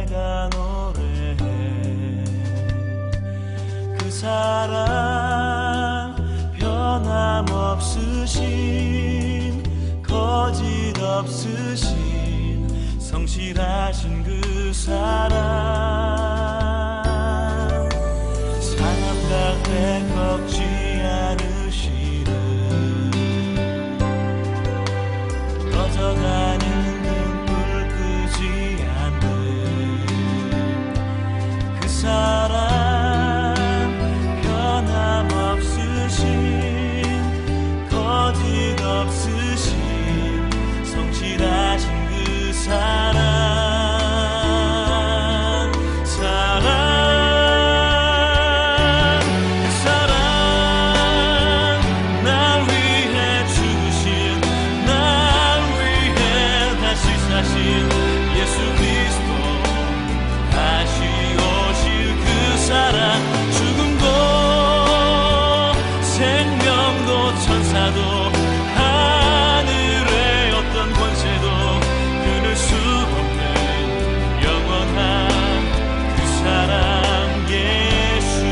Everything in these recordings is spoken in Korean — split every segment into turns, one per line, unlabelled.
내가 노래해. 그 사랑 변함없으신 거짓 없으신 성실하신 그 사랑 상함 가운데 꺾지 않으시는 꺼져가는 등불 끄지 않는 그 사랑 변함없으신 거짓 없으신 성실하신 그 사랑 예수 그리스도 다시 오실 그 사랑 죽음도 생명도 천사도 하늘의 어떤 권세도 끊을 수 없는 영원한 그 사랑 예수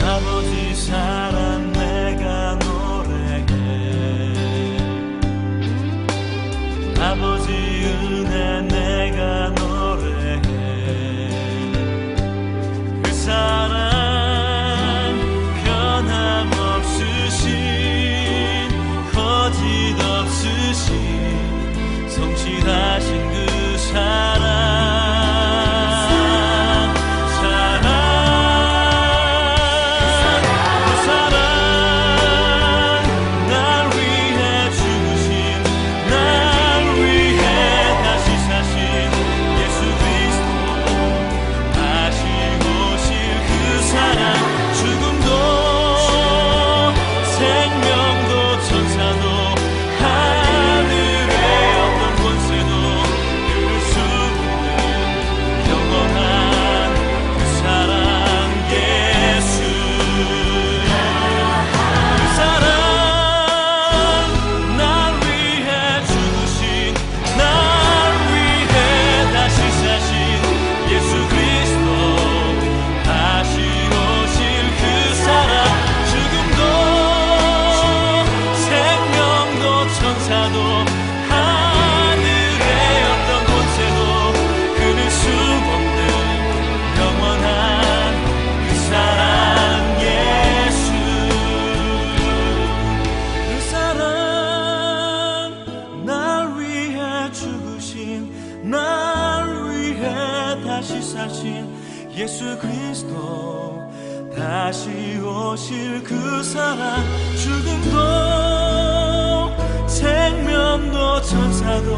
아버지 사랑 내가 노래해. 아버지 은혜 내가 노래해. 그 사랑 변함없으신 거짓 없으신 성실하신 그 사랑 예수 그리스도 다시 오실 그 사랑 죽음도 생명도 천사도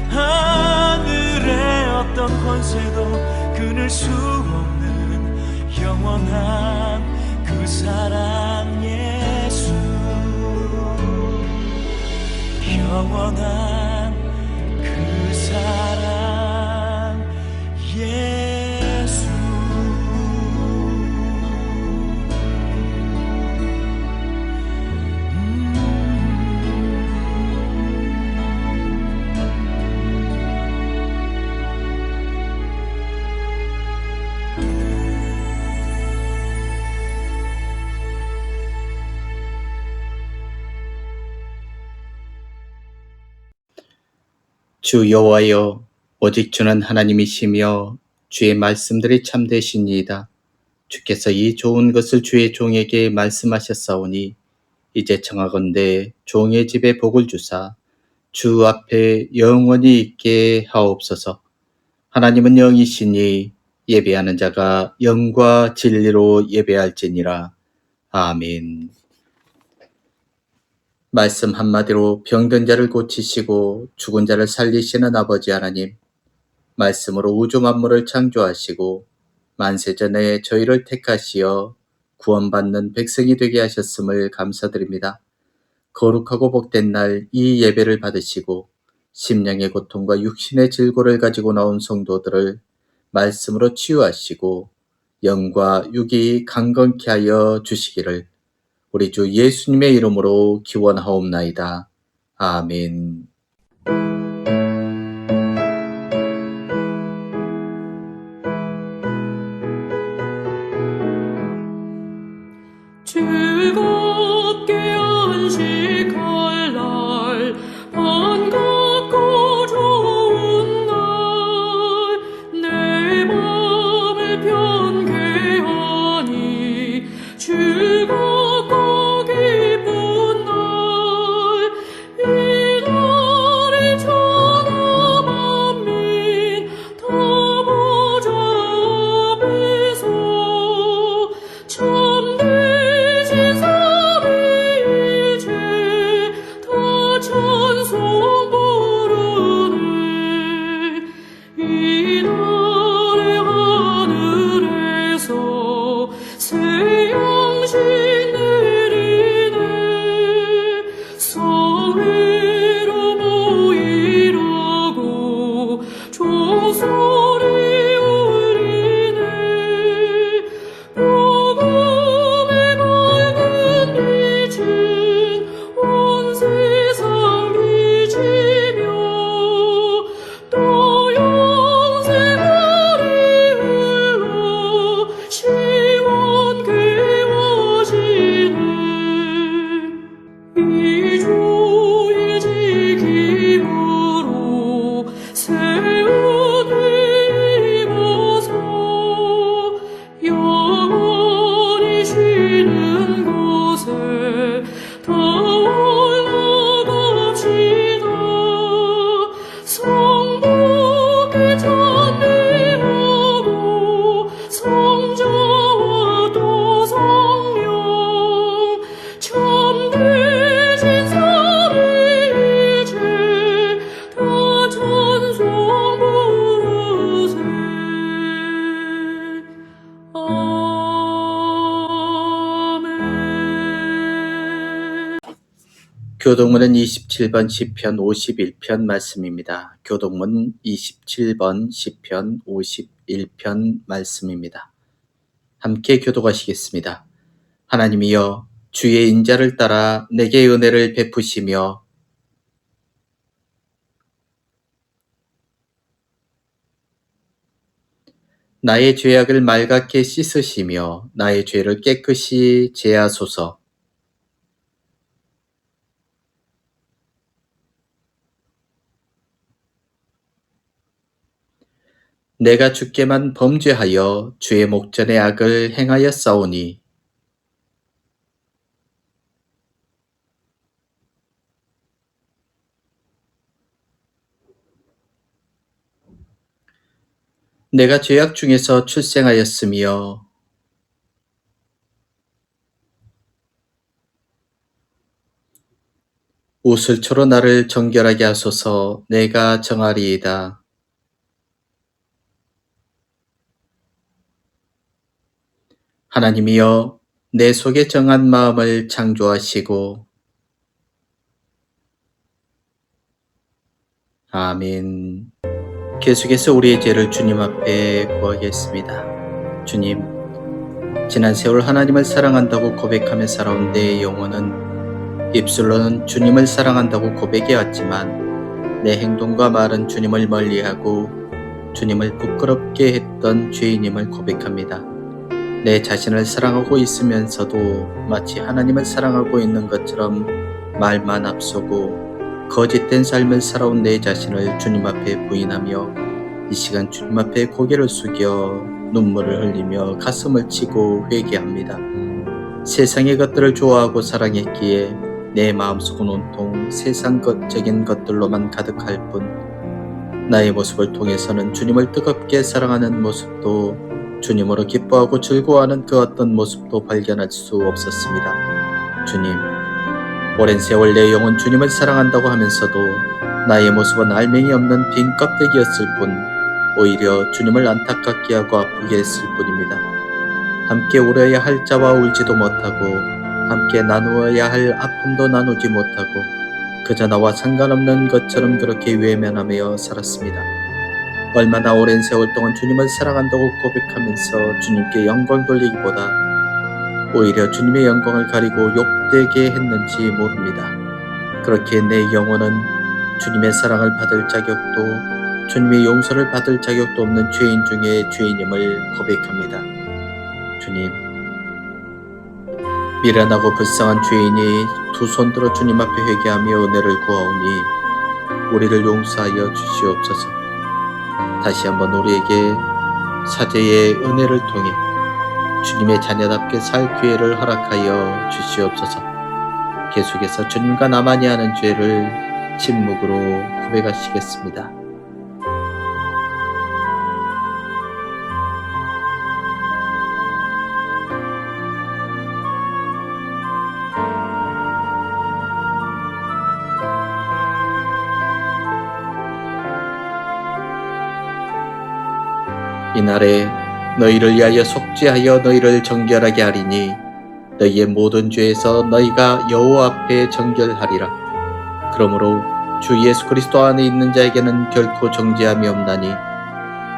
하늘의 어떤 권세도 끊을 수 없는 영원한 그 사랑 예수 영원한 그 사랑 예수
주 여호와여, 오직 주는 하나님이시며 주의 말씀들이 참되시니이다. 주께서 이 좋은 것을 주의 종에게 말씀하셨사오니 이제 청하건대 종의 집에 복을 주사 주 앞에 영원히 있게 하옵소서. 하나님은 영이시니 예배하는 자가 영과 진리로 예배할지니라. 아멘. 말씀 한마디로 병든 자를 고치시고 죽은 자를 살리시는 아버지 하나님, 말씀으로 우주 만물을 창조하시고 만세전에 저희를 택하시어 구원받는 백성이 되게 하셨음을 감사드립니다. 거룩하고 복된 날 이 예배를 받으시고 심령의 고통과 육신의 질고를 가지고 나온 성도들을 말씀으로 치유하시고 영과 육이 강건케 하여 주시기를 우리 주 예수님의 이름으로 기원하옵나이다. 아멘.
즐겁게 안식할 날 반갑고 좋은 날 내 맘을 편케 하니 즐겁고 기쁜 날 이 날에 천하 만민 다 보좌 앞에서 참되신 삼위일체 다 찬송 부르네. 이 날에 하늘에서 새 양식 내리네. 성회로 모이라고 종소리 울리네. 복음의 밝은 빛은 온 세상 비치며 또 영생하리 흘러 시원케 하시네. 이 주의 지킴으로 새 은혜 입어서 영원히 쉬는 곳에 더 올라갑시다. 성부께 찬미하고 성자와 또 성령 참되신 삼위일체 다 찬송 부르세. 아멘.
교독문은 27번 시편 51편 말씀입니다. 교독문 27번 시편 51편 말씀입니다. 함께 교독하시겠습니다. 하나님이여 주의 인자를 따라 내게 은혜를 베푸시며 나의 죄악을 맑게 씻으시며 나의 죄를 깨끗이 제하소서. 내가 주께만 범죄하여 주의 목전에 악을 행하였사오니 내가 죄악 중에서 출생하였으며 우슬초로 나를 정결하게 하소서. 내가 정하리이다. 하나님이여 내 속에 정한 마음을 창조하시고 아멘. 계속해서 우리의 죄를 주님 앞에 구하겠습니다. 주님, 지난 세월 하나님을 사랑한다고 고백하며 살아온 내 영혼은 입술로는 주님을 사랑한다고 고백해왔지만 내 행동과 말은 주님을 멀리하고 주님을 부끄럽게 했던 죄인임을 고백합니다. 내 자신을 사랑하고 있으면서도 마치 하나님을 사랑하고 있는 것처럼 말만 앞서고 거짓된 삶을 살아온 내 자신을 주님 앞에 부인하며 이 시간 주님 앞에 고개를 숙여 눈물을 흘리며 가슴을 치고 회개합니다. 세상의 것들을 좋아하고 사랑했기에 내 마음속은 온통 세상적인 것들로만 가득할 뿐 나의 모습을 통해서는 주님을 뜨겁게 사랑하는 모습도 주님으로 기뻐하고 즐거워하는 그 어떤 모습도 발견할 수 없었습니다. 주님, 오랜 세월 내 영혼 주님을 사랑한다고 하면서도 나의 모습은 알맹이 없는 빈 껍데기였을 뿐 오히려 주님을 안타깝게 하고 아프게 했을 뿐입니다. 함께 울어야 할 자와 울지도 못하고 함께 나누어야 할 아픔도 나누지 못하고 그저 나와 상관없는 것처럼 그렇게 외면하며 살았습니다. 얼마나 오랜 세월 동안 주님을 사랑한다고 고백하면서 주님께 영광 돌리기보다 오히려 주님의 영광을 가리고 욕되게 했는지 모릅니다. 그렇게 내 영혼은 주님의 사랑을 받을 자격도 주님의 용서를 받을 자격도 없는 죄인 중에 죄인임을 고백합니다. 주님, 미련하고 불쌍한 죄인이 두 손 들어 주님 앞에 회개하며 은혜를 구하오니 우리를 용서하여 주시옵소서. 다시 한번 우리에게 사죄의 은혜를 통해 주님의 자녀답게 살 기회를 허락하여 주시옵소서. 계속해서 주님과 나만이 하는 죄를 침묵으로 고백하시겠습니다. 이날에 너희를 위하여 속죄하여 너희를 정결하게 하리니 너희의 모든 죄에서 너희가 여호와 앞에 정결하리라. 그러므로 주 예수 그리스도 안에 있는 자에게는 결코 정죄함이 없나니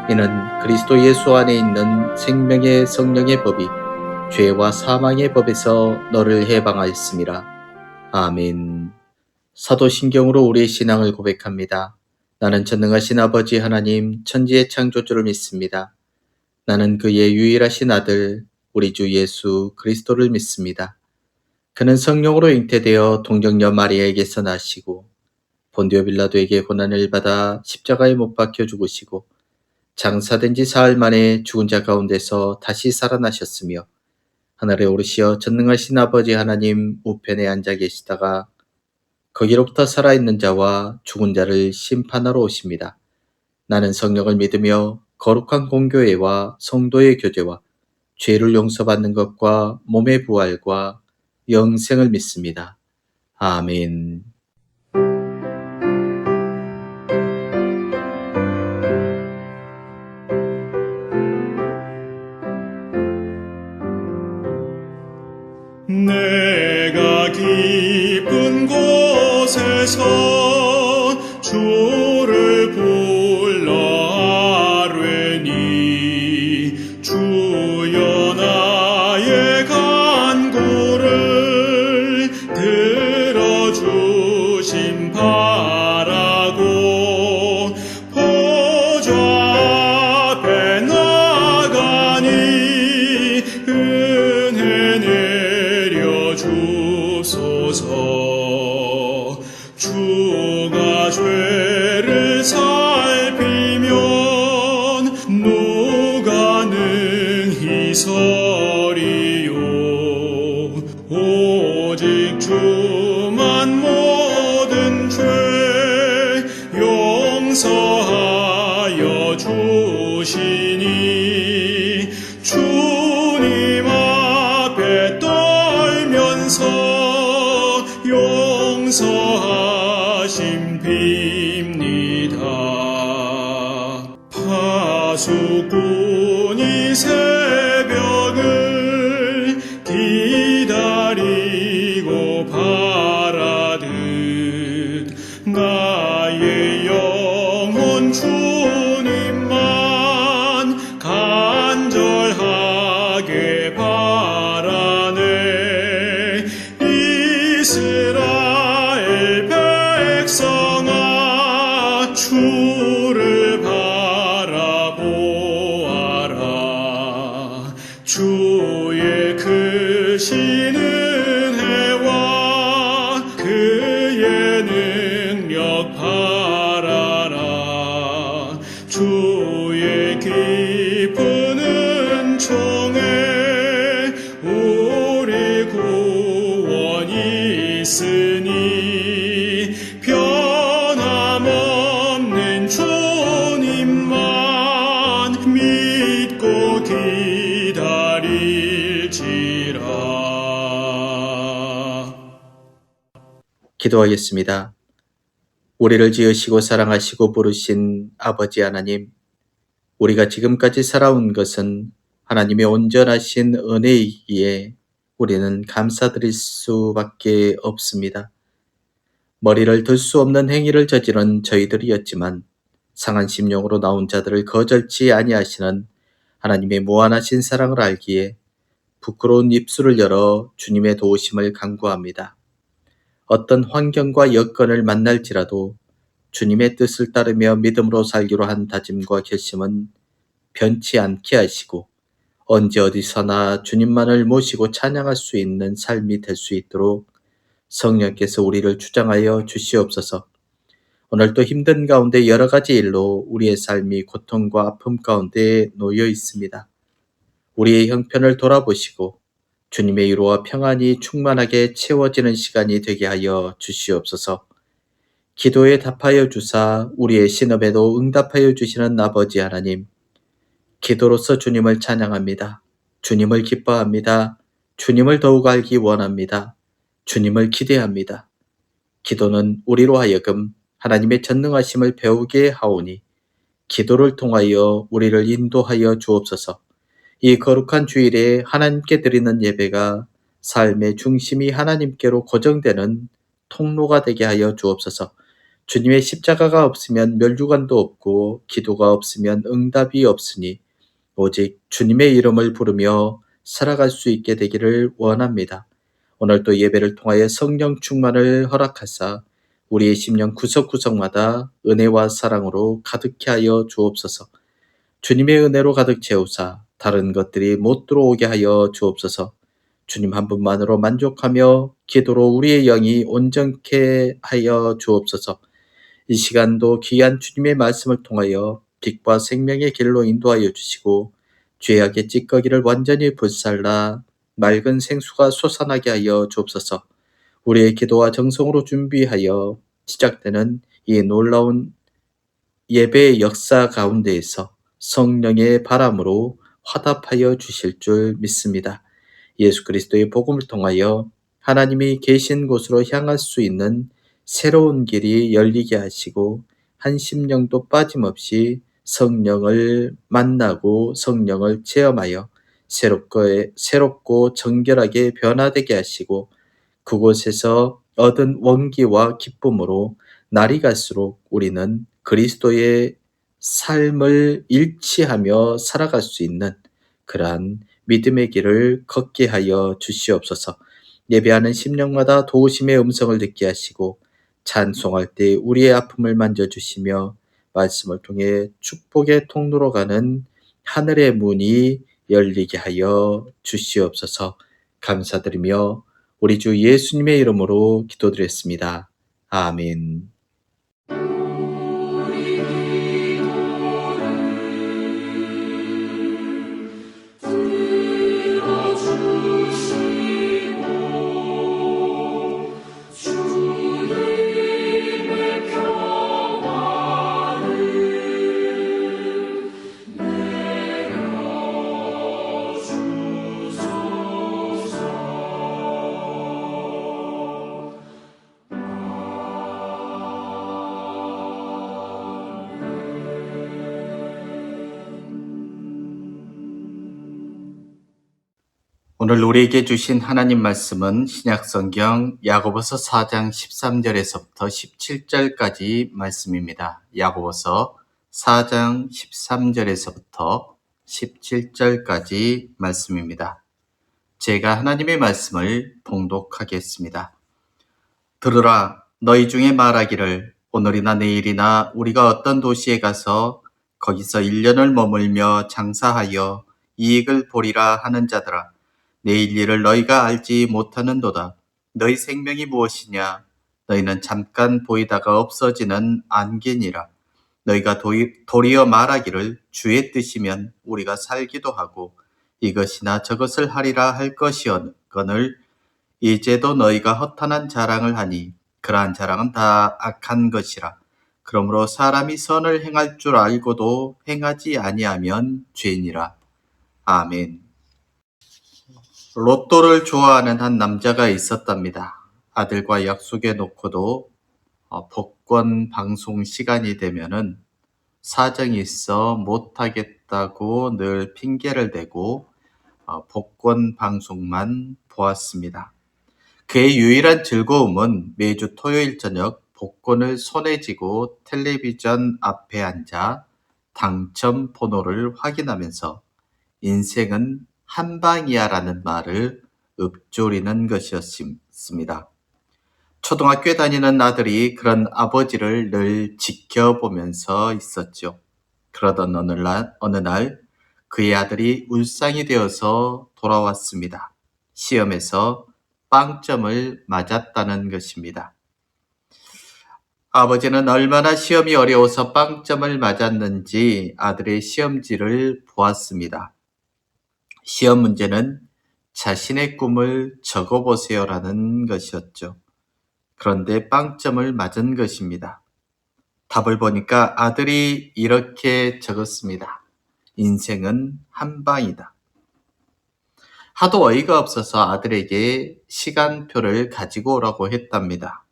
이는 그리스도 예수 안에 있는 생명의 성령의 법이 죄와 사망의 법에서 너를 해방하였음이라. 아멘. 사도신경으로 우리의 신앙을 고백합니다. 나는 전능하신 아버지 하나님 천지의 창조주를 믿습니다. 나는 그의 유일하신 아들 우리 주 예수 그리스도를 믿습니다. 그는 성령으로 잉태되어 동정녀 마리아에게서 나시고 본디오 빌라도에게 고난을 받아 십자가에 못 박혀 죽으시고 장사된 지 사흘 만에 죽은 자 가운데서 다시 살아나셨으며 하늘에 오르시어 전능하신 아버지 하나님 우편에 앉아 계시다가 거기로부터 살아있는 자와 죽은 자를 심판하러 오십니다. 나는 성령을 믿으며 거룩한 공교회와 성도의 교제와 죄를 용서받는 것과 몸의 부활과 영생을 믿습니다. 아멘.
내가 깊은 곳에서 주를 불러 아뢰니 주여 나의 간구를 들어주심 바라고 보좌 앞에 나가니 은혜 내려 주소서. 주가 죄를 살피면 누가 능히 서리요. 오직 주만 모든 죄 용서하여 주시니 주님 앞에 떨면서 용서하심 빕니다. 파수꾼이 새벽을 기다리고 바라듯 나의 영혼 주님만 간절하게 바라네. 이스라엘 백성아 주를 바라보아라. 주의 크신 은혜와 그의 능력 바라라. 주의 깊은 은총에 우리 구원이 있으니 변함없는 주님만 믿고 기다릴지라.
기도하겠습니다. 우리를 지으시고 사랑하시고 부르신 아버지 하나님, 우리가 지금까지 살아온 것은 하나님의 온전하신 은혜이기에 우리는 감사드릴 수밖에 없습니다. 머리를 들 수 없는 행위를 저지른 저희들이었지만 상한 심령으로 나온 자들을 거절치 아니하시는 하나님의 무한하신 사랑을 알기에 부끄러운 입술을 열어 주님의 도우심을 간구합니다. 어떤 환경과 여건을 만날지라도 주님의 뜻을 따르며 믿음으로 살기로 한 다짐과 결심은 변치 않게 하시고 언제 어디서나 주님만을 모시고 찬양할 수 있는 삶이 될 수 있도록 성령께서 우리를 주장하여 주시옵소서. 오늘도 힘든 가운데 여러 가지 일로 우리의 삶이 고통과 아픔 가운데 놓여 있습니다. 우리의 형편을 돌아보시고 주님의 위로와 평안이 충만하게 채워지는 시간이 되게 하여 주시옵소서. 기도에 답하여 주사 우리의 신음에도 응답하여 주시는 아버지 하나님, 기도로서 주님을 찬양합니다. 주님을 기뻐합니다. 주님을 더욱 알기 원합니다. 주님을 기대합니다. 기도는 우리로 하여금 하나님의 전능하심을 배우게 하오니 기도를 통하여 우리를 인도하여 주옵소서. 이 거룩한 주일에 하나님께 드리는 예배가 삶의 중심이 하나님께로 고정되는 통로가 되게 하여 주옵소서. 주님의 십자가가 없으면 멸류관도 없고 기도가 없으면 응답이 없으니 오직 주님의 이름을 부르며 살아갈 수 있게 되기를 원합니다. 오늘도 예배를 통하여 성령 충만을 허락하사 우리의 심령 구석구석마다 은혜와 사랑으로 가득케 하여 주옵소서. 주님의 은혜로 가득 채우사 다른 것들이 못 들어오게 하여 주옵소서. 주님 한 분만으로 만족하며 기도로 우리의 영이 온전케 하여 주옵소서. 이 시간도 귀한 주님의 말씀을 통하여 빛과 생명의 길로 인도하여 주시고 죄악의 찌꺼기를 완전히 불살라 맑은 생수가 솟아나게 하여 주옵소서. 우리의 기도와 정성으로 준비하여 시작되는 이 놀라운 예배의 역사 가운데에서 성령의 바람으로 화답하여 주실 줄 믿습니다. 예수 그리스도의 복음을 통하여 하나님이 계신 곳으로 향할 수 있는 새로운 길이 열리게 하시고 한 심령도 빠짐없이 성령을 만나고 성령을 체험하여 새롭고 정결하게 변화되게 하시고 그곳에서 얻은 원기와 기쁨으로 날이 갈수록 우리는 그리스도의 삶을 일치하며 살아갈 수 있는 그러한 믿음의 길을 걷게 하여 주시옵소서. 예배하는 심령마다 도우심의 음성을 듣게 하시고 찬송할 때 우리의 아픔을 만져주시며 말씀을 통해 축복의 통로로 가는 하늘의 문이 열리게 하여 주시옵소서. 감사드리며 우리 주 예수님의 이름으로 기도드렸습니다. 아멘. 오늘 우리에게 주신 하나님 말씀은 신약성경 야고보서 4장 13절에서부터 17절까지 말씀입니다. 야고보서 4장 13절에서부터 17절까지 말씀입니다. 제가 하나님의 말씀을 봉독하겠습니다. 들으라, 너희 중에 말하기를 오늘이나 내일이나 우리가 어떤 도시에 가서 거기서 1년을 머물며 장사하여 이익을 보리라 하는 자들아, 내일 일을 너희가 알지 못하는도다. 너희 생명이 무엇이냐? 너희는 잠깐 보이다가 없어지는 안개니라. 너희가 도리어 말하기를 주의 뜻이면 우리가 살기도 하고 이것이나 저것을 하리라 할 것이거늘 이제도 너희가 허탄한 자랑을 하니 그러한 자랑은 다 악한 것이라. 그러므로 사람이 선을 행할 줄 알고도 행하지 아니하면 죄니라. 아멘. 로또를 좋아하는 한 남자가 있었답니다. 아들과 약속해 놓고도 복권 방송 시간이 되면은 사정이 있어 못하겠다고 늘 핑계를 대고 복권 방송만 보았습니다. 그의 유일한 즐거움은 매주 토요일 저녁 복권을 손에 쥐고 텔레비전 앞에 앉아 당첨 번호를 확인하면서 인생은 한 방이야라는 말을 읊조리는 것이었습니다. 초등학교에 다니는 아들이 그런 아버지를 늘 지켜보면서 있었죠. 그러던 어느 날 그의 아들이 울상이 되어서 돌아왔습니다. 시험에서 빵점을 맞았다는 것입니다. 아버지는 얼마나 시험이 어려워서 빵점을 맞았는지 아들의 시험지를 보았습니다. 시험 문제는 자신의 꿈을 적어보세요라는 것이었죠. 그런데 빵점을 맞은 것입니다. 답을 보니까 아들이 이렇게 적었습니다. 인생은 한 방이다. 하도 어이가 없어서 아들에게 시간표를 가지고 오라고 했답니다.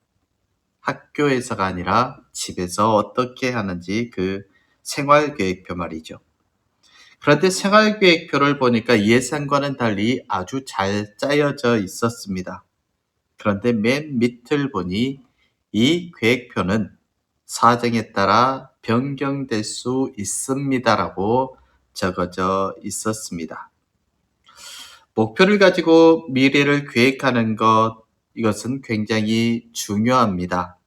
학교에서가 아니라 집에서 어떻게 하는지 그 생활계획표 말이죠. 그런데 생활계획표를 보니까 예상과는 달리 아주 잘 짜여져 있었습니다. 그런데 맨 밑을 보니 이 계획표는 사정에 따라 변경될 수 있습니다라고 적어져 있었습니다. 목표를 가지고 미래를 계획하는 이것은 굉장히 중요합니다.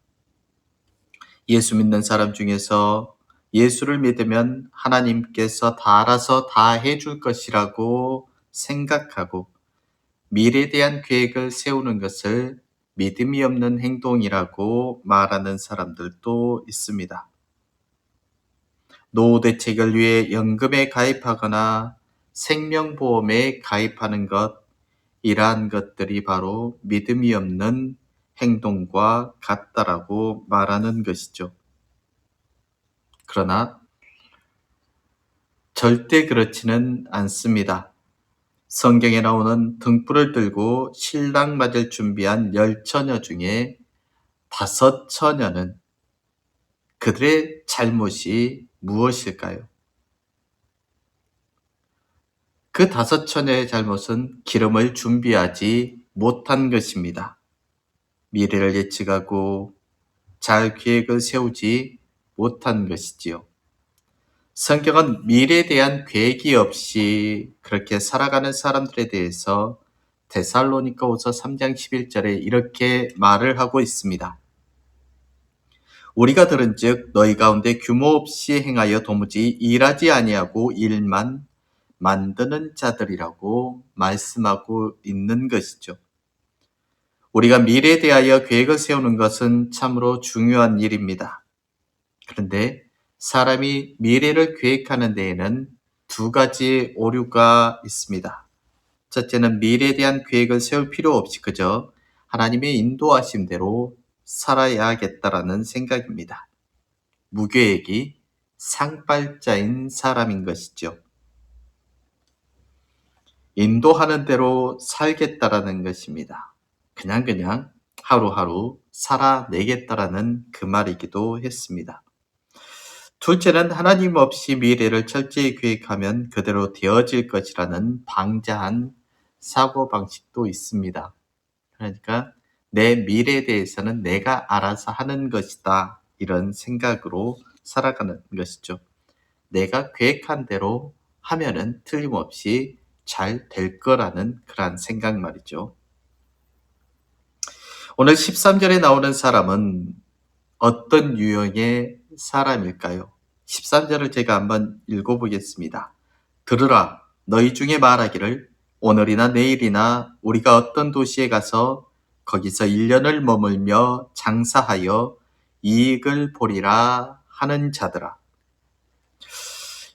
예수 믿는 사람 중에서 예수를 믿으면 하나님께서 다 알아서 다 해줄 것이라고 생각하고 미래에 대한 계획을 세우는 것을 믿음이 없는 행동이라고 말하는 사람들도 있습니다. 노후 대책을 위해 연금에 가입하거나 생명보험에 가입하는 이러한 것들이 바로 믿음이 없는 행동과 같다라고 말하는 것이죠. 그러나 절대 그렇지는 않습니다. 성경에 나오는 등불을 들고 신랑 맞을 준비한 10처녀 중에 5처녀는 그들의 잘못이 무엇일까요? 그 5처녀의 잘못은 기름을 준비하지 못한 것입니다. 미래를 예측하고 잘 계획을 세우지 못한 것이지요. 성경은 미래에 대한 계획이 없이 그렇게 살아가는 사람들에 대해서 데살로니가후서 3장 11절에 이렇게 말을 하고 있습니다. 우리가 들은즉 너희 가운데 규모 없이 행하여 도무지 일하지 아니하고 일만 만드는 자들이라고 말씀하고 있는 것이죠. 우리가 미래에 대하여 계획을 세우는 것은 참으로 중요한 일입니다. 그런데 사람이 미래를 계획하는 데에는 2가지 오류가 있습니다. 첫째는 미래에 대한 계획을 세울 필요 없이 그저 하나님의 인도하심대로 살아야겠다라는 생각입니다. 무계획이 상팔자인 사람인 것이죠. 인도하는 대로 살겠다라는 것입니다. 그냥 하루하루 살아내겠다라는 그 말이기도 했습니다. 둘째는 하나님 없이 미래를 철저히 계획하면 그대로 되어질 것이라는 방자한 사고방식도 있습니다. 그러니까 내 미래에 대해서는 내가 알아서 하는 것이다. 이런 생각으로 살아가는 것이죠. 내가 계획한 대로 하면은 틀림없이 잘 될 거라는 그러한 생각 말이죠. 오늘 13절에 나오는 사람은 어떤 유형의 사람일까요? 13절을 제가 한번 읽어보겠습니다. 들으라, 너희 중에 말하기를 오늘이나 내일이나 우리가 어떤 도시에 가서 거기서 1년을 머물며 장사하여 이익을 보리라 하는 자들아.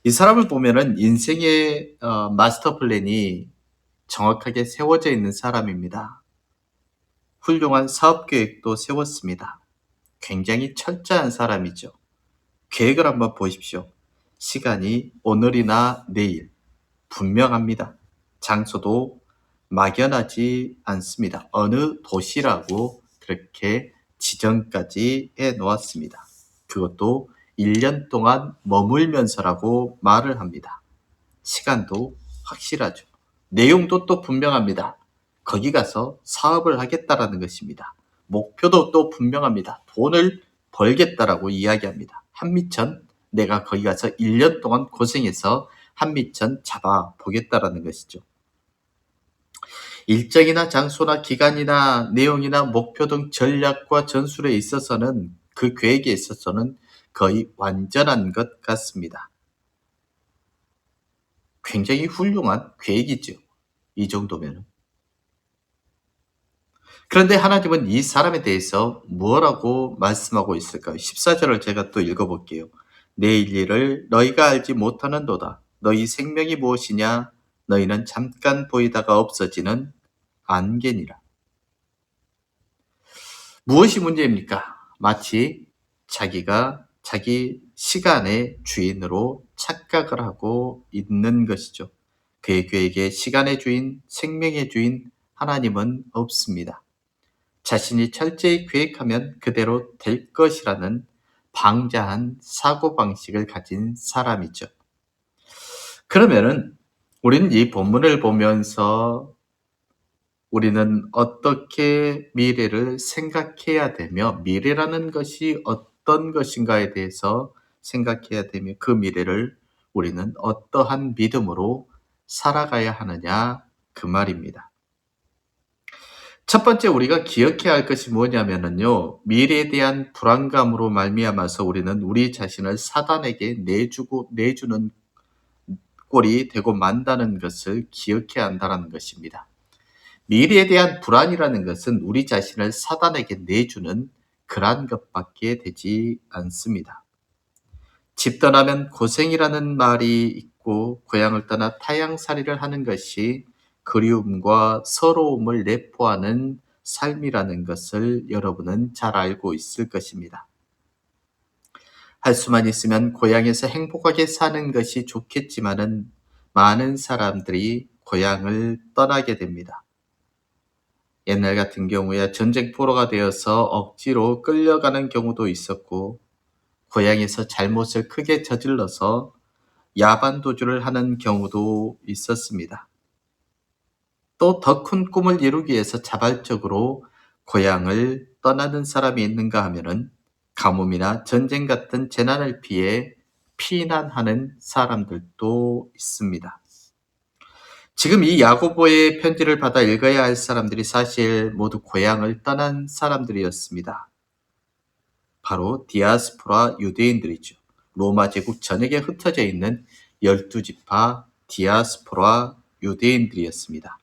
이 사람을 보면은 인생의 마스터 플랜이 정확하게 세워져 있는 사람입니다. 훌륭한 사업 계획도 세웠습니다. 굉장히 철저한 사람이죠. 계획을 한번 보십시오. 시간이 오늘이나 내일 분명합니다. 장소도 막연하지 않습니다. 어느 도시라고 그렇게 지정까지 해 놓았습니다. 그것도 1년 동안 머물면서라고 말을 합니다. 시간도 확실하죠. 내용도 또 분명합니다. 거기 가서 사업을 하겠다라는 것입니다. 목표도 또 분명합니다. 돈을 벌겠다라고 이야기합니다. 한미천, 내가 거기 가서 1년 동안 고생해서 한미천 잡아보겠다라는 것이죠. 일정이나 장소나 기간이나 내용이나 목표 등 전략과 전술에 있어서는, 그 계획에 있어서는 거의 완전한 것 같습니다. 굉장히 훌륭한 계획이죠. 이 정도면. 그런데 하나님은 이 사람에 대해서 뭐라고 말씀하고 있을까요? 14절을 제가 또 읽어볼게요. 내일 일을 너희가 알지 못하는도다. 너희 생명이 무엇이냐? 너희는 잠깐 보이다가 없어지는 안개니라. 무엇이 문제입니까? 마치 자기가 자기 시간의 주인으로 착각을 하고 있는 것이죠. 그에게 시간의 주인, 생명의 주인 하나님은 없습니다. 자신이 철저히 계획하면 그대로 될 것이라는 방자한 사고방식을 가진 사람이죠. 그러면은 우리는 이 본문을 보면서 우리는 어떻게 미래를 생각해야 되며, 미래라는 것이 어떤 것인가에 대해서 생각해야 되며, 그 미래를 우리는 어떠한 믿음으로 살아가야 하느냐, 그 말입니다. 첫 번째 우리가 기억해야 할 것이 뭐냐면요, 미래에 대한 불안감으로 말미암아서 우리는 우리 자신을 사단에게 내주는 꼴이 되고 만다는 것을 기억해야 한다는 것입니다. 미래에 대한 불안이라는 것은 우리 자신을 사단에게 내주는 그러한 것밖에 되지 않습니다. 집 떠나면 고생이라는 말이 있고, 고향을 떠나 타향살이를 하는 것이 그리움과 서러움을 내포하는 삶이라는 것을 여러분은 잘 알고 있을 것입니다. 할 수만 있으면 고향에서 행복하게 사는 것이 좋겠지만은 많은 사람들이 고향을 떠나게 됩니다. 옛날 같은 경우에 전쟁포로가 되어서 억지로 끌려가는 경우도 있었고, 고향에서 잘못을 크게 저질러서 야반도주를 하는 경우도 있었습니다. 또 더 큰 꿈을 이루기 위해서 자발적으로 고향을 떠나는 사람이 있는가 하면은 가뭄이나 전쟁 같은 재난을 피해 피난하는 사람들도 있습니다. 지금 이 야고보의 편지를 받아 읽어야 할 사람들이 사실 모두 고향을 떠난 사람들이었습니다. 바로 디아스포라 유대인들이죠. 로마 제국 전역에 흩어져 있는 12지파 디아스포라 유대인들이었습니다.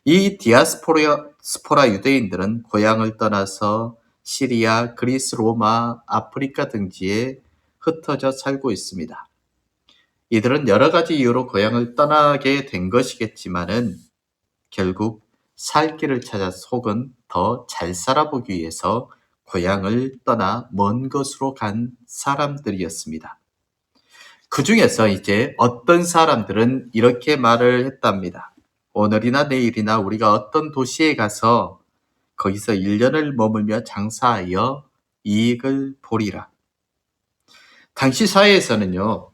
이 디아스포라 유대인들은 고향을 떠나서 시리아, 그리스, 로마, 아프리카 등지에 흩어져 살고 있습니다. 이들은 여러 가지 이유로 고향을 떠나게 된 것이겠지만은 결국 살 길을 찾아 혹은 더 잘 살아보기 위해서 고향을 떠나 먼 곳으로 간 사람들이었습니다. 그 중에서 이제 어떤 사람들은 이렇게 말을 했답니다. 오늘이나 내일이나 우리가 어떤 도시에 가서 거기서 1년을 머물며 장사하여 이익을 보리라. 당시 사회에서는요,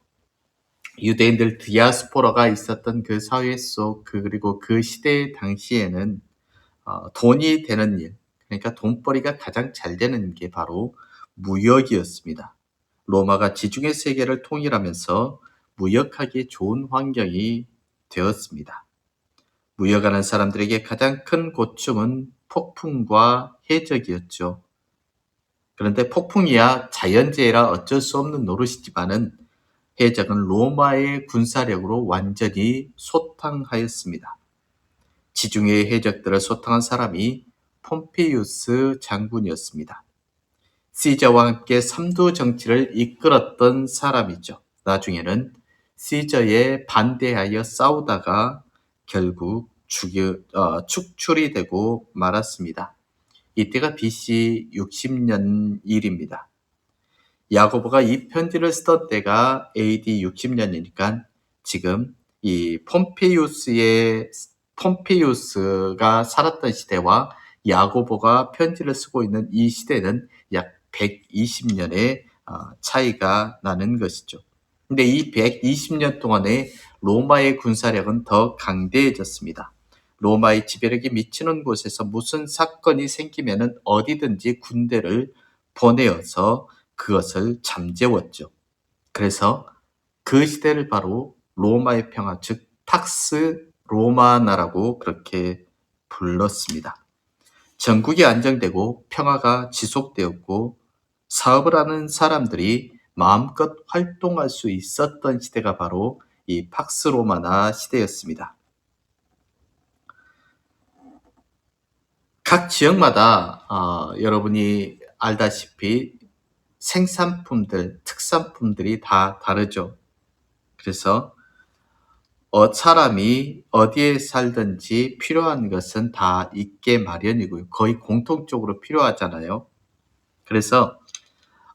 유대인들 디아스포라가 있었던 그 사회 속, 그리고 그 시대 당시에는 돈이 되는 일, 그러니까 돈벌이가 가장 잘 되는 게 바로 무역이었습니다. 로마가 지중해 세계를 통일하면서 무역하기 좋은 환경이 되었습니다. 무역하는 사람들에게 가장 큰 고충은 폭풍과 해적이었죠. 그런데 폭풍이야 자연재해라 어쩔 수 없는 노릇이지만은 해적은 로마의 군사력으로 완전히 소탕하였습니다. 지중해의 해적들을 소탕한 사람이 폼페이우스 장군이었습니다. 시저와 함께 삼두 정치를 이끌었던 사람이죠. 나중에는 시저에 반대하여 싸우다가 결국 축출이 되고 말았습니다. 이때가 BC 60년 일입니다. 야고보가 이 편지를 쓰던 때가 AD 60년이니까 지금 이 폼페이우스가 살았던 시대와 야고보가 편지를 쓰고 있는 이 시대는 약 120년의 차이가 나는 것이죠. 근데 이 120년 동안에 로마의 군사력은 더 강대해졌습니다. 로마의 지배력이 미치는 곳에서 무슨 사건이 생기면은 어디든지 군대를 보내어서 그것을 잠재웠죠. 그래서 그 시대를 바로 로마의 평화, 즉 팍스 로마나라고 그렇게 불렀습니다. 전국이 안정되고 평화가 지속되었고 사업을 하는 사람들이 마음껏 활동할 수 있었던 시대가 바로 이 팍스 로마나 시대였습니다. 각 지역마다 여러분이 알다시피 생산품들, 특산품들이 다 다르죠. 그래서 사람이 어디에 살든지 필요한 것은 다 있게 마련이고요. 거의 공통적으로 필요하잖아요. 그래서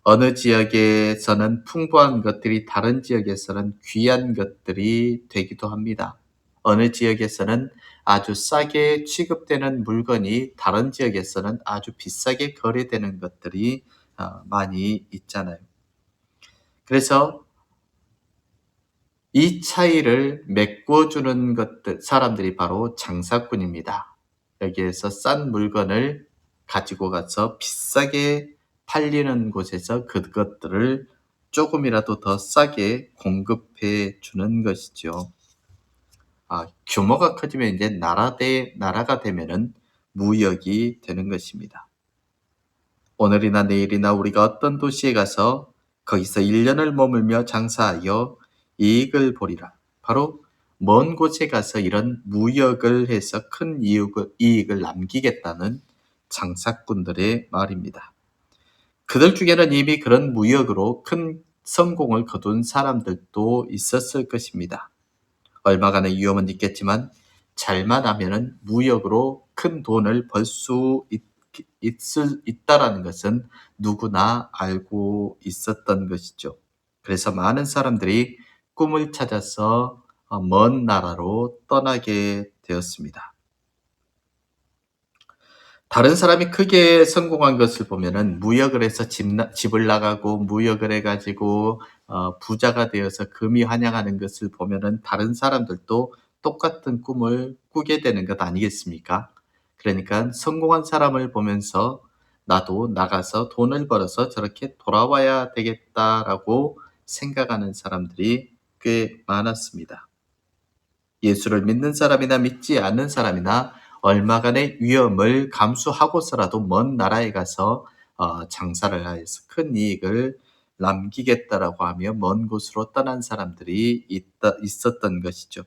어느 지역에서는 풍부한 것들이 다른 지역에서는 귀한 것들이 되기도 합니다. 어느 지역에서는 아주 싸게 취급되는 물건이 다른 지역에서는 아주 비싸게 거래되는 것들이 많이 있잖아요. 그래서 이 차이를 메꿔주는 사람들이 바로 장사꾼입니다. 여기에서 싼 물건을 가지고 가서 비싸게 팔리는 곳에서 그것들을 조금이라도 더 싸게 공급해 주는 것이죠. 규모가 커지면 이제 나라가 되면은 무역이 되는 것입니다. 오늘이나 내일이나 우리가 어떤 도시에 가서 거기서 1년을 머물며 장사하여 이익을 보리라. 바로 먼 곳에 가서 이런 무역을 해서 큰 이익을 남기겠다는 장사꾼들의 말입니다. 그들 중에는 이미 그런 무역으로 큰 성공을 거둔 사람들도 있었을 것입니다. 얼마간의 위험은 있겠지만 잘만 하면은 무역으로 큰 돈을 벌 수 있다라는 것은 누구나 알고 있었던 것이죠. 그래서 많은 사람들이 꿈을 찾아서 먼 나라로 떠나게 되었습니다. 다른 사람이 크게 성공한 것을 보면은 무역을 해서 집을 나가고 무역을 해가지고 부자가 되어서 금이 환영하는 것을 보면은 다른 사람들도 똑같은 꿈을 꾸게 되는 것 아니겠습니까? 그러니까 성공한 사람을 보면서 나도 나가서 돈을 벌어서 저렇게 돌아와야 되겠다라고 생각하는 사람들이 꽤 많았습니다. 예수를 믿는 사람이나 믿지 않는 사람이나 얼마간의 위험을 감수하고서라도 먼 나라에 가서 장사를 하여서 큰 이익을 남기겠다라고 하며 먼 곳으로 떠난 사람들이 있었던 것이죠.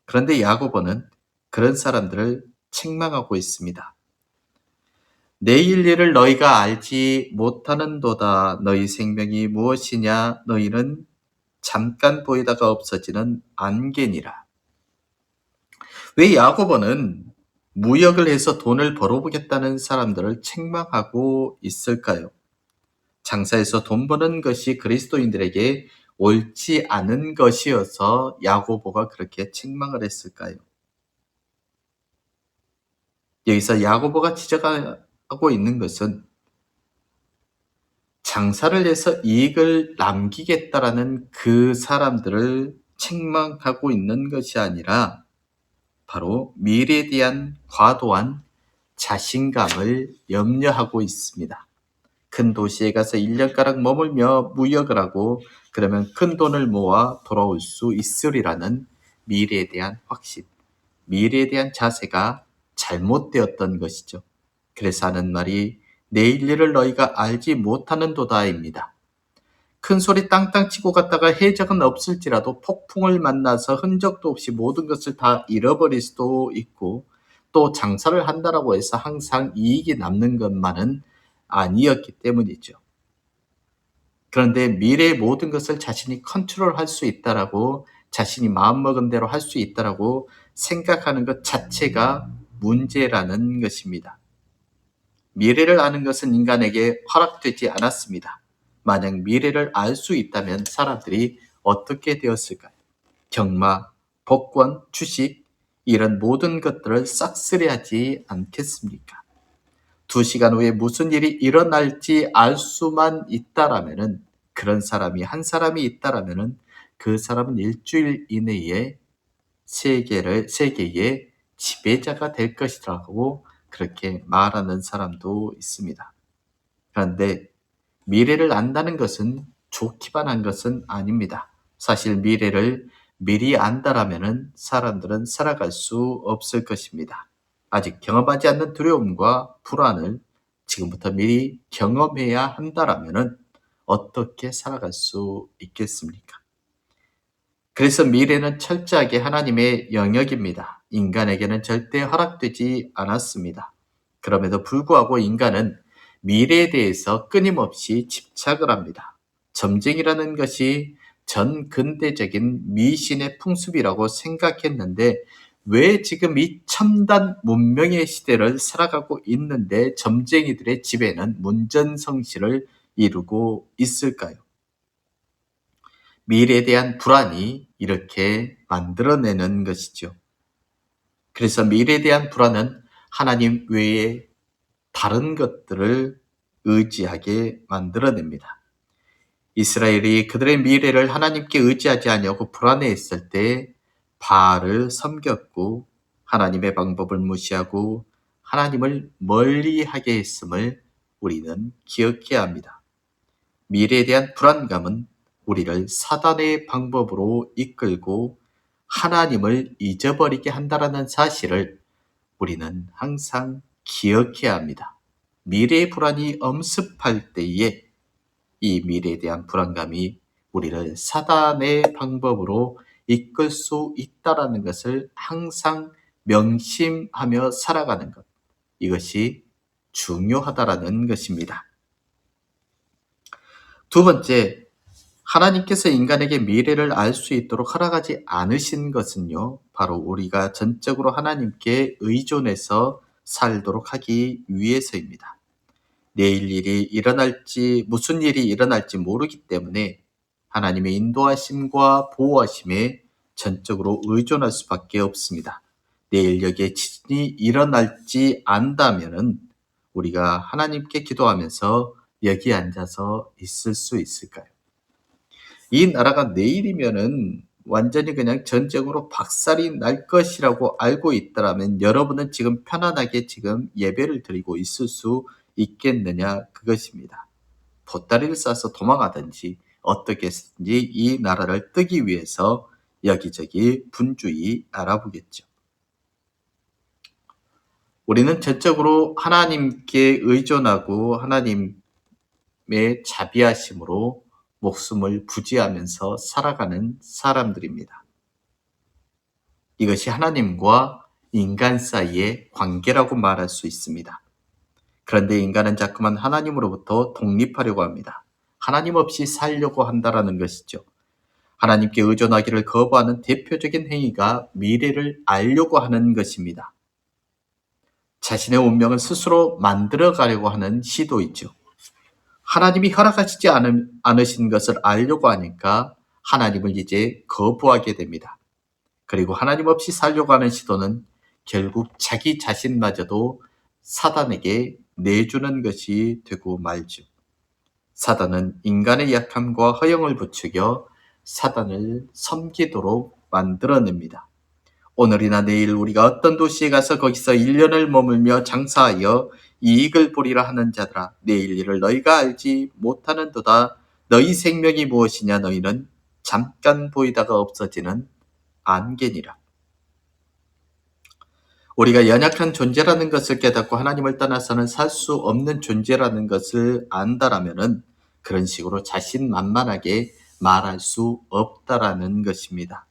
그런데 야고보는 그런 사람들을 책망하고 있습니다. 내일 일을 너희가 알지 못하는도다. 너희 생명이 무엇이냐? 너희는 잠깐 보이다가 없어지는 안개니라. 왜 야고보는 무역을 해서 돈을 벌어보겠다는 사람들을 책망하고 있을까요? 장사에서 돈 버는 것이 그리스도인들에게 옳지 않은 것이어서 야고보가 그렇게 책망을 했을까요? 여기서 야고보가 지적하고 있는 것은 장사를 해서 이익을 남기겠다라는 그 사람들을 책망하고 있는 것이 아니라 바로 미래에 대한 과도한 자신감을 염려하고 있습니다. 큰 도시에 가서 1년가량 머물며 무역을 하고 그러면 큰 돈을 모아 돌아올 수 있으리라는 미래에 대한 확신, 미래에 대한 자세가 잘못되었던 것이죠. 그래서 하는 말이 내일 일을 너희가 알지 못하는도다입니다. 큰 소리 땅땅 치고 갔다가 해적은 없을지라도 폭풍을 만나서 흔적도 없이 모든 것을 다 잃어버릴 수도 있고 또 장사를 한다라고 해서 항상 이익이 남는 것만은 아니었기 때문이죠. 그런데 미래의 모든 것을 자신이 컨트롤할 수 있다라고 자신이 마음먹은 대로 할 수 있다라고 생각하는 것 자체가 문제라는 것입니다. 미래를 아는 것은 인간에게 허락되지 않았습니다. 만약 미래를 알 수 있다면 사람들이 어떻게 되었을까요? 경마, 복권, 주식 이런 모든 것들을 싹쓸이하지 않겠습니까? 2시간 후에 무슨 일이 일어날지 알 수만 있다라면은 그런 사람이 한 사람이 있다라면은 그 사람은 일주일 이내에 세계의 지배자가 될 것이라고 그렇게 말하는 사람도 있습니다. 그런데 미래를 안다는 것은 좋기만 한 것은 아닙니다. 사실 미래를 미리 안다라면은 사람들은 살아갈 수 없을 것입니다. 아직 경험하지 않는 두려움과 불안을 지금부터 미리 경험해야 한다라면은 어떻게 살아갈 수 있겠습니까? 그래서 미래는 철저하게 하나님의 영역입니다. 인간에게는 절대 허락되지 않았습니다. 그럼에도 불구하고 인간은 미래에 대해서 끊임없이 집착을 합니다. 점쟁이라는 것이 전 근대적인 미신의 풍습이라고 생각했는데 왜 지금 이 첨단 문명의 시대를 살아가고 있는데 점쟁이들의 지배는 문전성시를 이루고 있을까요? 미래에 대한 불안이 이렇게 만들어내는 것이죠. 그래서 미래에 대한 불안은 하나님 외에 다른 것들을 의지하게 만들어냅니다. 이스라엘이 그들의 미래를 하나님께 의지하지 아니하고 불안해했을 때 바알을 섬겼고 하나님의 방법을 무시하고 하나님을 멀리하게 했음을 우리는 기억해야 합니다. 미래에 대한 불안감은 우리를 사단의 방법으로 이끌고 하나님을 잊어버리게 한다는 사실을 우리는 항상 기억해야 합니다. 미래의 불안이 엄습할 때에 이 미래에 대한 불안감이 우리를 사단의 방법으로 이끌 수 있다는 것을 항상 명심하며 살아가는 것. 이것이 중요하다는 것입니다. 두 번째, 하나님께서 인간에게 미래를 알 수 있도록 허락하지 않으신 것은요, 바로 우리가 전적으로 하나님께 의존해서 살도록 하기 위해서입니다. 내일 일이 일어날지, 무슨 일이 일어날지 모르기 때문에 하나님의 인도하심과 보호하심에 전적으로 의존할 수밖에 없습니다. 내일 여기에 지진이 일어날지 안다면은 우리가 하나님께 기도하면서 여기 앉아서 있을 수 있을까요? 이 나라가 내일이면은 완전히 그냥 전쟁으로 박살이 날 것이라고 알고 있더라면 여러분은 지금 편안하게 지금 예배를 드리고 있을 수 있겠느냐? 그것입니다. 보따리를 싸서 도망가든지 어떻게든지 이 나라를 뜨기 위해서 여기저기 분주히 알아보겠죠. 우리는 전적으로 하나님께 의존하고 하나님의 자비하심으로 목숨을 부지하면서 살아가는 사람들입니다. 이것이 하나님과 인간 사이의 관계라고 말할 수 있습니다. 그런데 인간은 자꾸만 하나님으로부터 독립하려고 합니다. 하나님 없이 살려고 한다는 것이죠. 하나님께 의존하기를 거부하는 대표적인 행위가 미래를 알려고 하는 것입니다. 자신의 운명을 스스로 만들어가려고 하는 시도이죠. 하나님이 허락하시지 않으신 것을 알려고 하니까 하나님을 이제 거부하게 됩니다. 그리고 하나님 없이 살려고 하는 시도는 결국 자기 자신마저도 사단에게 내주는 것이 되고 말죠. 사단은 인간의 약함과 허영을 부추겨 사단을 섬기도록 만들어냅니다. 오늘이나 내일 우리가 어떤 도시에 가서 거기서 1년을 머물며 장사하여 이익을 보리라 하는 자들아, 내일 일을 너희가 알지 못하는도다. 너희 생명이 무엇이냐? 너희는 잠깐 보이다가 없어지는 안개니라. 우리가 연약한 존재라는 것을 깨닫고 하나님을 떠나서는 살 수 없는 존재라는 것을 안다라면은 그런 식으로 자신만만하게 말할 수 없다라는 것입니다.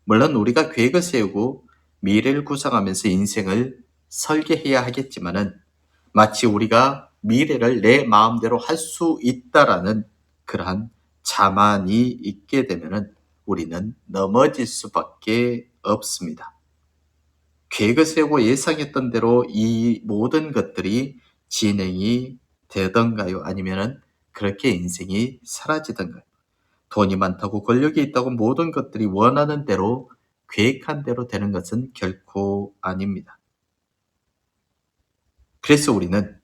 물론 우리가 계획을 세우고 미래를 구상하면서 인생을 설계해야 하겠지만은 마치 우리가 미래를 내 마음대로 할 수 있다라는 그러한 자만이 있게 되면은 우리는 넘어질 수밖에 없습니다. 계획을 세우고 예상했던 대로 이 모든 것들이 진행이 되던가요? 아니면은 그렇게 인생이 사라지던가요? 돈이 많다고 권력이 있다고 모든 것들이 원하는 대로 계획한 대로 되는 것은 결코 아닙니다. 그래서 우리는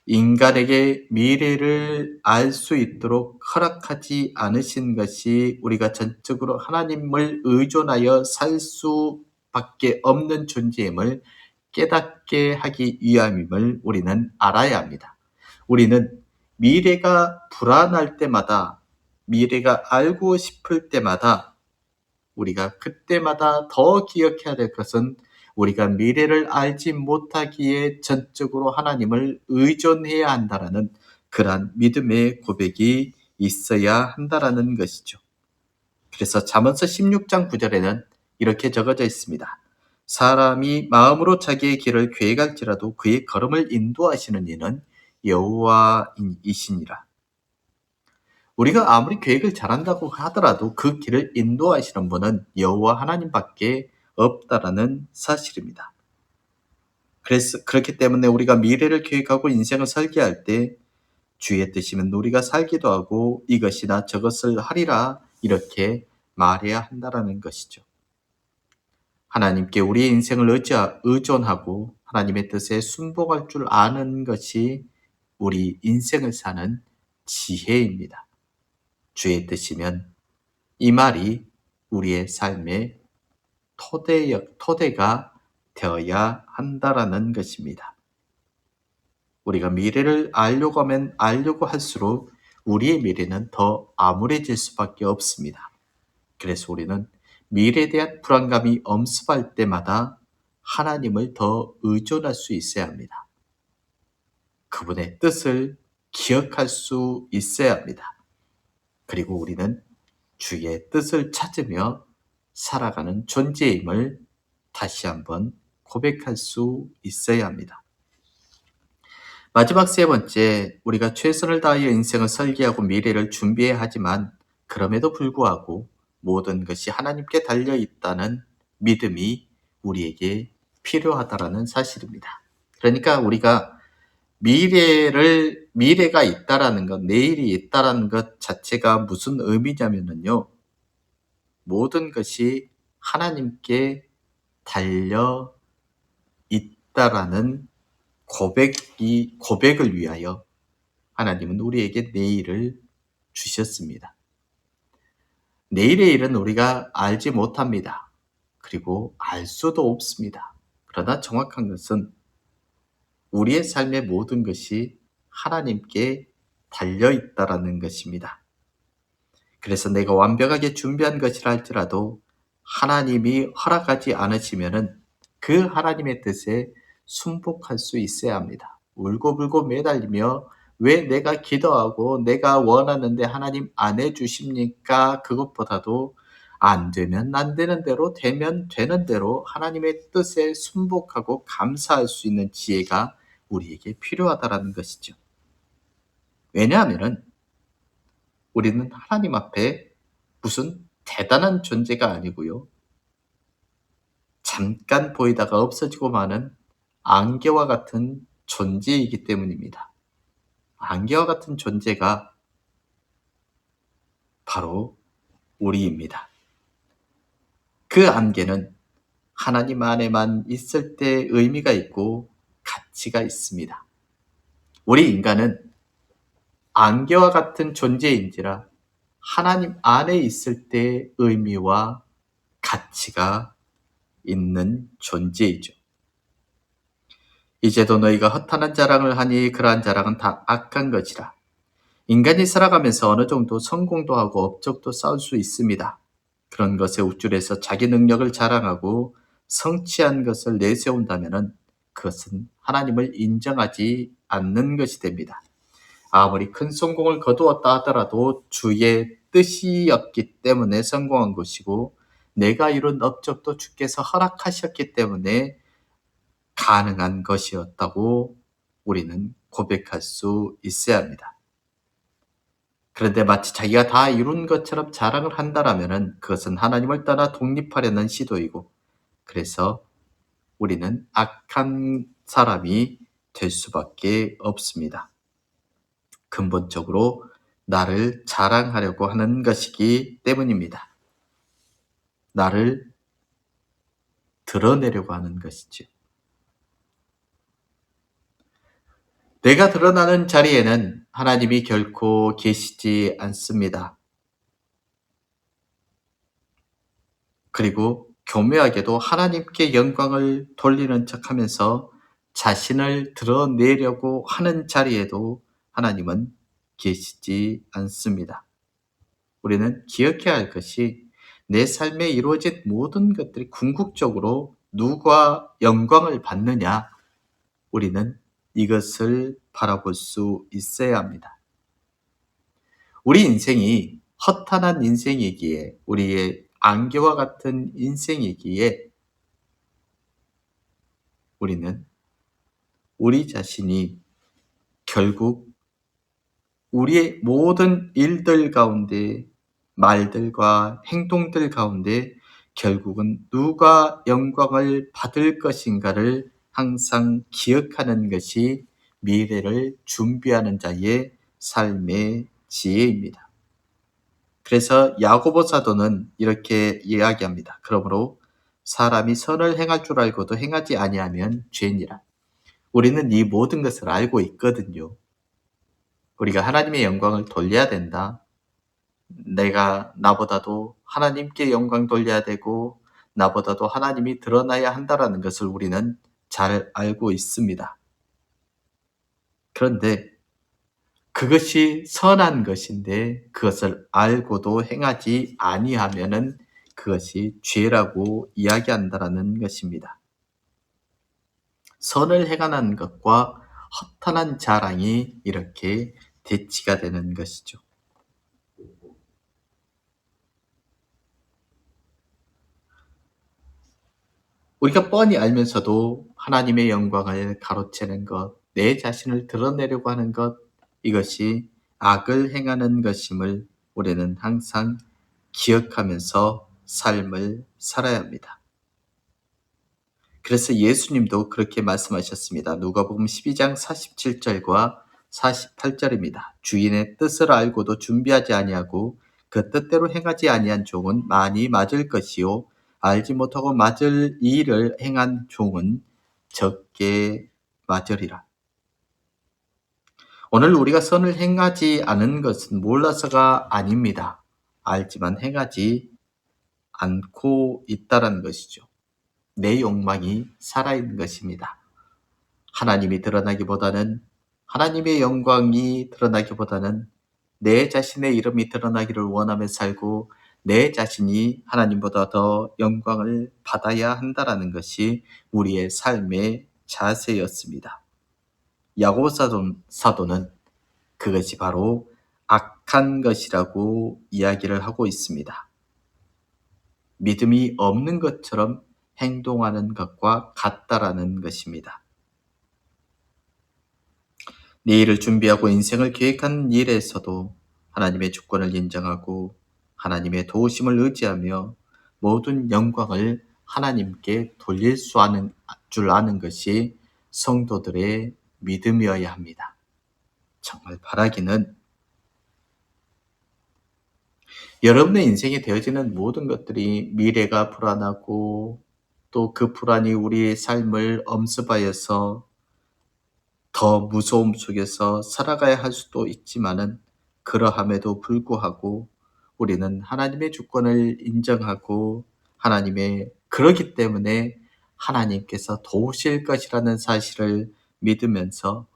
인간에게 미래를 알 수 있도록 허락하지 않으신 것이 우리가 전적으로 하나님을 의존하여 살 수밖에 없는 존재임을 깨닫게 하기 위함임을 우리는 알아야 합니다. 우리는 미래가 불안할 때마다, 미래가 알고 싶을 때마다 우리가 그때마다 더 기억해야 될 것은 우리가 미래를 알지 못하기에 전적으로 하나님을 의존해야 한다라는 그러한 믿음의 고백이 있어야 한다라는 것이죠. 그래서 잠언서 16장 9절에는 이렇게 적어져 있습니다. 사람이 마음으로 자기의 길을 계획할지라도 그의 걸음을 인도하시는 이는 여호와이시니라. 우리가 아무리 계획을 잘한다고 하더라도 그 길을 인도하시는 분은 여호와 하나님밖에 없다라는 사실입니다. 그렇기 때문에 우리가 미래를 계획하고 인생을 설계할 때 주의 뜻이면 우리가 살기도 하고 이것이나 저것을 하리라 이렇게 말해야 한다라는 것이죠. 하나님께 우리의 인생을 의존하고 하나님의 뜻에 순복할 줄 아는 것이 우리 인생을 사는 지혜입니다. 주의 뜻이면 이 말이 우리의 삶의 토대가 되어야 한다라는 것입니다. 우리가 미래를 알려고 하면 알려고 할수록 우리의 미래는 더 암울해질 수밖에 없습니다. 그래서 우리는 미래에 대한 불안감이 엄습할 때마다 하나님을 더 의존할 수 있어야 합니다. 그분의 뜻을 기억할 수 있어야 합니다. 그리고 우리는 주의 뜻을 찾으며 살아가는 존재임을 다시 한번 고백할 수 있어야 합니다. 마지막 세 번째, 우리가 최선을 다하여 인생을 설계하고 미래를 준비해야 하지만 그럼에도 불구하고 모든 것이 하나님께 달려 있다는 믿음이 우리에게 필요하다라는 사실입니다. 그러니까 우리가 미래가 있다라는 것, 내일이 있다라는 것 자체가 무슨 의미냐면요. 모든 것이 하나님께 달려 있다라는 고백을 위하여 하나님은 우리에게 내일을 주셨습니다. 내일의 일은 우리가 알지 못합니다. 그리고 알 수도 없습니다. 그러나 정확한 것은 우리의 삶의 모든 것이 하나님께 달려있다라는 것입니다. 그래서 내가 완벽하게 준비한 것이라 할지라도 하나님이 허락하지 않으시면은 그 하나님의 뜻에 순복할 수 있어야 합니다. 울고불고 매달리며 왜 내가 기도하고 내가 원하는데 하나님 안 해주십니까? 그것보다도 안 되면 안 되는 대로, 되면 되는 대로 하나님의 뜻에 순복하고 감사할 수 있는 지혜가 우리에게 필요하다는 것이죠. 왜냐하면 우리는 하나님 앞에 무슨 대단한 존재가 아니고요. 잠깐 보이다가 없어지고 마는 안개와 같은 존재이기 때문입니다. 안개와 같은 존재가 바로 우리입니다. 그 안개는 하나님 안에만 있을 때 의미가 있고 가치가 있습니다. 우리 인간은 안개와 같은 존재인지라 하나님 안에 있을 때 의미와 가치가 있는 존재이죠. 이제도 너희가 허탄한 자랑을 하니 그러한 자랑은 다 악한 것이라. 인간이 살아가면서 어느 정도 성공도 하고 업적도 쌓을 수 있습니다. 그런 것에 우쭐해서 자기 능력을 자랑하고 성취한 것을 내세운다면 그것은 하나님을 인정하지 않는 것이 됩니다. 아무리 큰 성공을 거두었다 하더라도 주의 뜻이었기 때문에 성공한 것이고 내가 이룬 업적도 주께서 허락하셨기 때문에 가능한 것이었다고 우리는 고백할 수 있어야 합니다. 그런데 마치 자기가 다 이룬 것처럼 자랑을 한다라면 그것은 하나님을 떠나 독립하려는 시도이고 그래서 우리는 악한 사람이 될 수밖에 없습니다. 근본적으로 나를 자랑하려고 하는 것이기 때문입니다. 나를 드러내려고 하는 것이죠. 내가 드러나는 자리에는 하나님이 결코 계시지 않습니다. 그리고 교묘하게도 하나님께 영광을 돌리는 척하면서 자신을 드러내려고 하는 자리에도 하나님은 계시지 않습니다. 우리는 기억해야 할 것이 내 삶에 이루어진 모든 것들이 궁극적으로 누가 영광을 받느냐, 우리는 이것을 바라볼 수 있어야 합니다. 우리 인생이 허탄한 인생이기에, 우리의 안개와 같은 인생이기에 우리는 우리 자신이 결국 우리의 모든 일들 가운데, 말들과 행동들 가운데 결국은 누가 영광을 받을 것인가를 항상 기억하는 것이 미래를 준비하는 자의 삶의 지혜입니다. 그래서 야고보 사도는 이렇게 이야기합니다. 그러므로 사람이 선을 행할 줄 알고도 행하지 아니하면 죄니라. 우리는 이 모든 것을 알고 있거든요. 우리가 하나님의 영광을 돌려야 된다. 내가 나보다도 하나님께 영광 돌려야 되고 나보다도 하나님이 드러나야 한다라는 것을 우리는 잘 알고 있습니다. 그런데 그것이 선한 것인데 그것을 알고도 행하지 아니하면은 그것이 죄라고 이야기한다라는 것입니다. 선을 행하는 것과 허탄한 자랑이 이렇게 대치가 되는 것이죠. 우리가 뻔히 알면서도 하나님의 영광을 가로채는 것, 내 자신을 드러내려고 하는 것, 이것이 악을 행하는 것임을 우리는 항상 기억하면서 삶을 살아야 합니다. 그래서 예수님도 그렇게 말씀하셨습니다. 누가복음 12장 47절과 48절입니다. 주인의 뜻을 알고도 준비하지 아니하고 그 뜻대로 행하지 아니한 종은 많이 맞을 것이요 알지 못하고 맞을 일을 행한 종은 적게 맞으리라. 오늘 우리가 선을 행하지 않은 것은 몰라서가 아닙니다. 알지만 행하지 않고 있다는 것이죠. 내 욕망이 살아있는 것입니다. 하나님이 드러나기보다는, 하나님의 영광이 드러나기보다는 내 자신의 이름이 드러나기를 원하며 살고 내 자신이 하나님보다 더 영광을 받아야 한다는 것이 우리의 삶의 자세였습니다. 야고보 사도는 그것이 바로 악한 것이라고 이야기를 하고 있습니다. 믿음이 없는 것처럼 행동하는 것과 같다라는 것입니다. 내일을 준비하고 인생을 계획하는 일에서도 하나님의 주권을 인정하고 하나님의 도우심을 의지하며 모든 영광을 하나님께 돌릴 줄 아는 것이 성도들의 믿음이어야 합니다. 정말 바라기는 여러분의 인생에 되어지는 모든 것들이 미래가 불안하고 또 그 불안이 우리의 삶을 엄습하여서 더 무서움 속에서 살아가야 할 수도 있지만은 그러함에도 불구하고 우리는 하나님의 주권을 인정하고 그러기 때문에 하나님께서 도우실 것이라는 사실을 믿으면서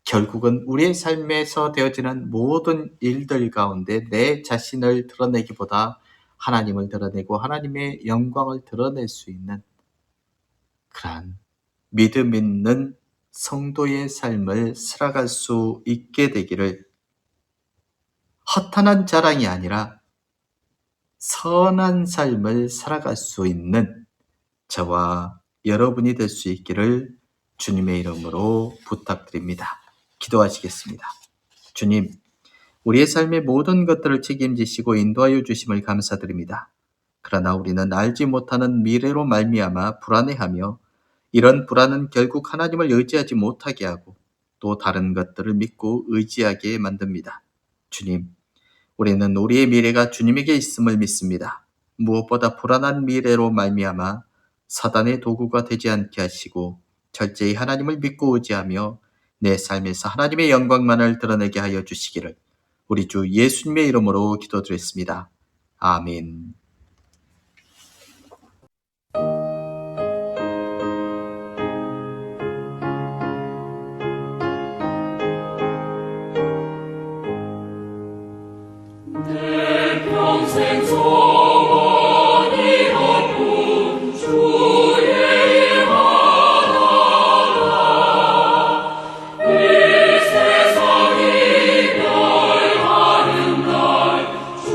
결국은 우리의 삶에서 되어지는 모든 일들 가운데 내 자신을 드러내기보다 하나님을 드러내고 하나님의 영광을 드러낼 수 있는 그러한 믿음 있는 성도의 삶을 살아갈 수 있게 되기를, 허탄한 자랑이 아니라 선한 삶을 살아갈 수 있는 저와 여러분이 될 수 있기를 주님의 이름으로 부탁드립니다. 기도하시겠습니다. 주님, 우리의 삶의 모든 것들을 책임지시고 인도하여 주심을 감사드립니다. 그러나 우리는 알지 못하는 미래로 말미암아 불안해하며 이런 불안은 결국 하나님을 의지하지 못하게 하고 또 다른 것들을 믿고 의지하게 만듭니다. 주님, 우리는 우리의 미래가 주님에게 있음을 믿습니다. 무엇보다 불안한 미래로 말미암아 사단의 도구가 되지 않게 하시고 철저히 하나님을 믿고 의지하며 내 삶에서 하나님의 영광만을 드러내게 하여 주시기를 우리 주 예수님의 이름으로 기도드렸습니다. 아멘.
평생 소원이었고 주의 일 하나라 이 세상 이별하는 날 주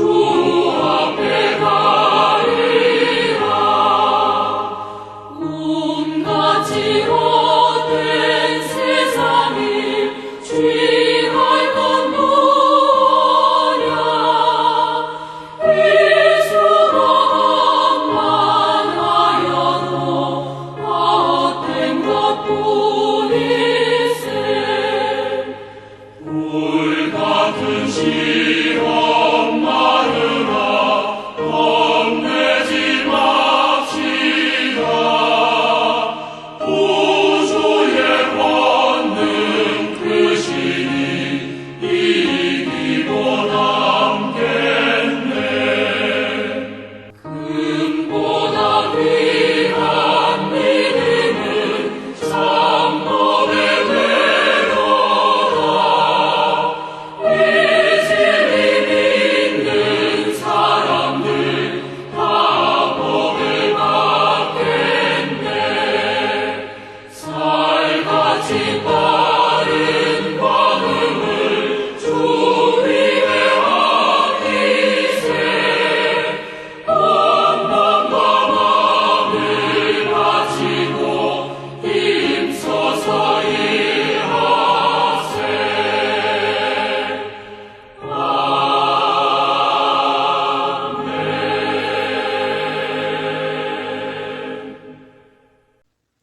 앞에 가리라 꿈같이 헛된 세상이 취할 것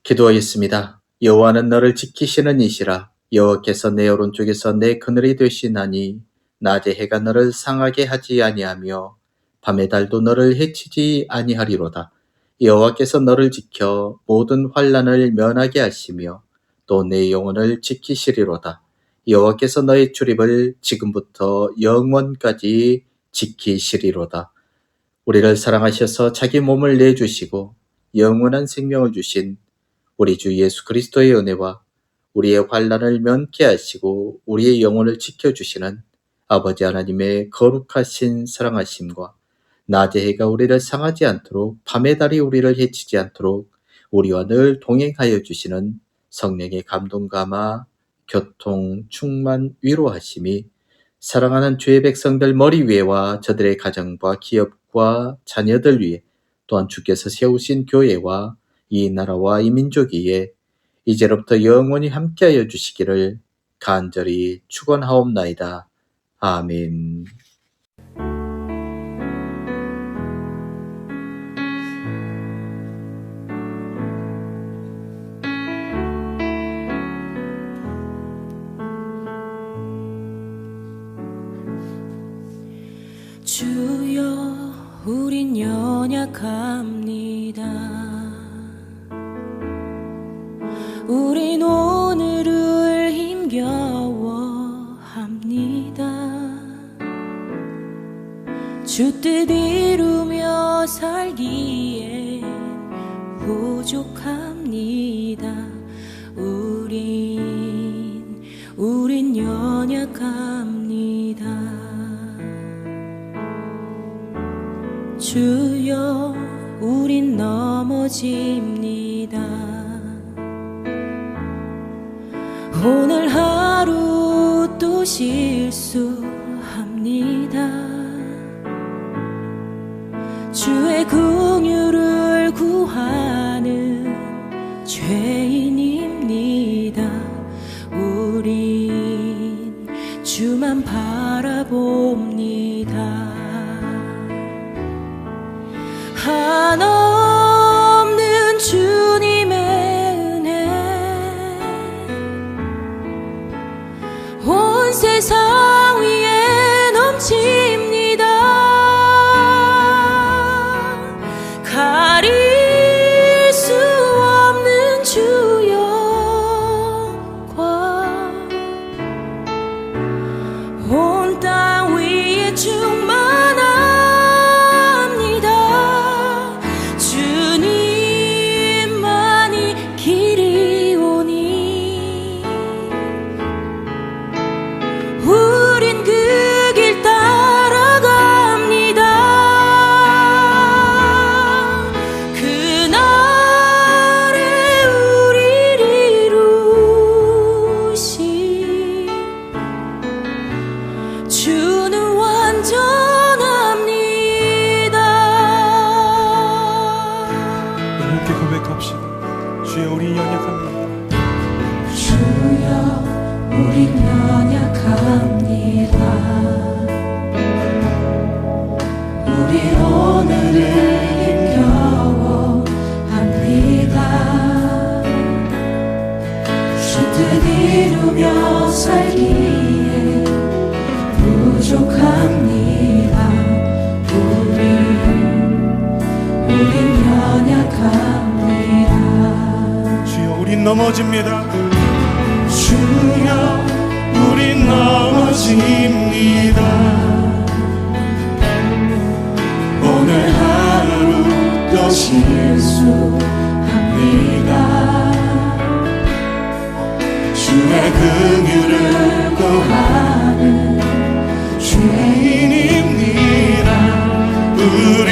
기도하겠습니다. 여호와는 너를 지키시는 이시라. 여호와께서 내 오른쪽에서 내 그늘이 되시나니 낮에 해가 너를 상하게 하지 아니하며 밤의 달도 너를 해치지 아니하리로다. 여호와께서 너를 지켜 모든 환난을 면하게 하시며 또 내 영혼을 지키시리로다. 여호와께서 너의 출입을 지금부터 영원까지 지키시리로다. 우리를 사랑하셔서 자기 몸을 내주시고 영원한 생명을 주신 우리 주 예수 그리스도의 은혜와 우리의 환난을 면케 하시고 우리의 영혼을 지켜주시는 아버지 하나님의 거룩하신 사랑하심과 낮의 해가 우리를 상하지 않도록 밤의 달이 우리를 해치지 않도록 우리와 늘 동행하여 주시는 성령의 감동 감화, 교통, 충만, 위로하심이 사랑하는 주의 백성들 머리 위에와 저들의 가정과 기업과 자녀들 위에 또한 주께서 세우신 교회와 이 나라와 이 민족 위에 이제로부터 영원히 함께하여 주시기를 간절히 축원하옵나이다. 아멘.
주여 우린 연약합니다. 우린 오늘을 힘겨워합니다. 주 뜻 이루며 살기에 부족합니다. 우린 연약합니다. 주여 우린 넘어집니다. 오늘 하루 또 실수합니다. 주의 긍휼을 구하는 죄인입니다. 우린 주만 바라봅니다. 한없는 주님의 은혜 온 세상 위에 넘칩니다. 가릴 수 없는 주 영광 이루며 살기에 부족합니다. 우린 연약합니다.
주여 우린 넘어집니다.
주여
우린 넘어집니다.
오늘 하루 또 실수합니다. 주의 긍휼을 구하는 죄인입니다.
우리